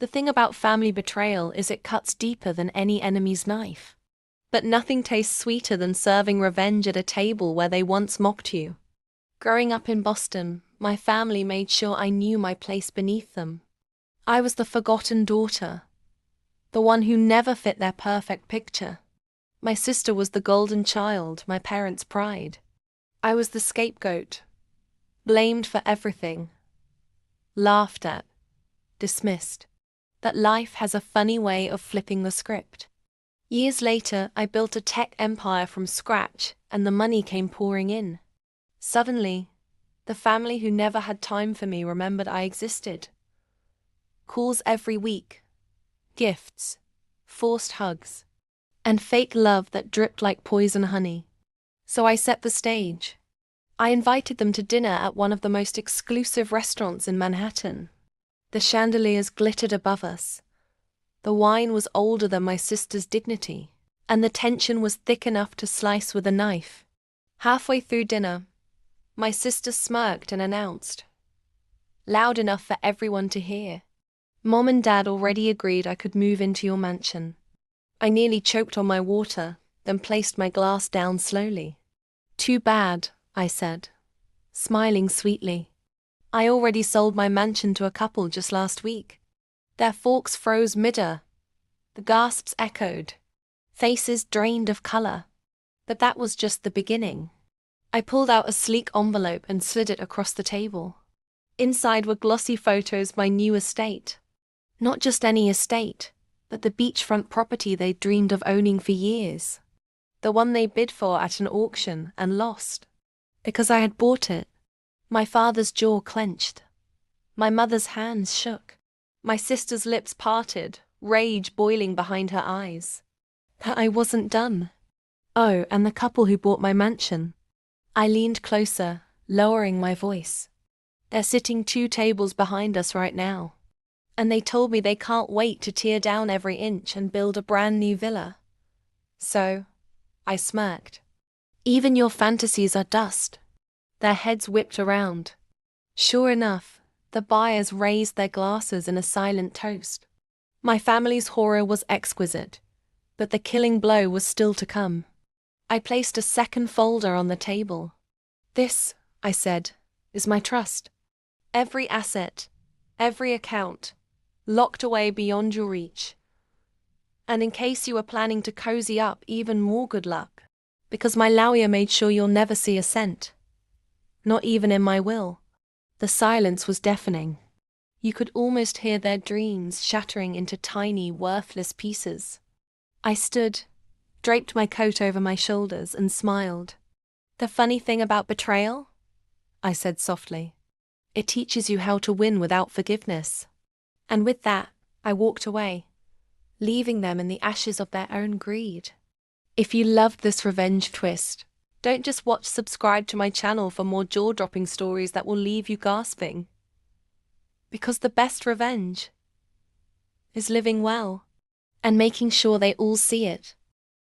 The thing about family betrayal is it cuts deeper than any enemy's knife. But nothing tastes sweeter than serving revenge at a table where they once mocked you. Growing up in Boston, my family made sure I knew my place beneath them. I was the forgotten daughter, the one who never fit their perfect picture. My sister was the golden child, my parents' pride. I was the scapegoat, blamed for everything, laughed at, dismissed. That life has a funny way of flipping the script. Years later, I built a tech empire from scratch, and the money came pouring in. Suddenly, the family who never had time for me remembered I existed. Calls every week, gifts, forced hugs, and fake love that dripped like poison honey. So I set the stage. I invited them to dinner at one of the most exclusive restaurants in Manhattan. The chandeliers glittered above us. The wine was older than my sister's dignity, and the tension was thick enough to slice with a knife. Halfway through dinner, my sister smirked and announced, loud enough for everyone to hear, "Mom and Dad already agreed I could move into your mansion." I nearly choked on my water, then placed my glass down slowly. "Too bad," I said, smiling sweetly. "I already sold my mansion to a couple just last week." Their forks froze mid-air. The gasps echoed. Faces drained of color. But that was just the beginning. I pulled out a sleek envelope and slid it across the table. Inside were glossy photos of my new estate. Not just any estate, but the beachfront property they'd dreamed of owning for years. The one they bid for at an auction and lost. Because I had bought it. My father's jaw clenched. My mother's hands shook. My sister's lips parted, rage boiling behind her eyes. But I wasn't done. Oh, and the couple who bought my mansion. I leaned closer, lowering my voice. They're sitting 2 tables behind us right now. And they told me they can't wait to tear down every inch and build a brand new villa. So, I smirked. "Even your fantasies are dust." Their heads whipped around. Sure enough, the buyers raised their glasses in a silent toast. My family's horror was exquisite, but the killing blow was still to come. I placed a second folder on the table. "This," I said, "is my trust. Every asset, every account, locked away beyond your reach. And in case you were planning to cozy up, even more good luck, because my lawyer made sure you'll never see a cent. Not even in my will." The silence was deafening. You could almost hear their dreams shattering into tiny, worthless pieces. I stood, draped my coat over my shoulders, and smiled. "The funny thing about betrayal?" I said softly. "It teaches you how to win without forgiveness." And with that, I walked away, leaving them in the ashes of their own greed. If you loved this revenge twist, don't just subscribe to my channel for more jaw-dropping stories that will leave you gasping. Because the best revenge is living well and making sure they all see it.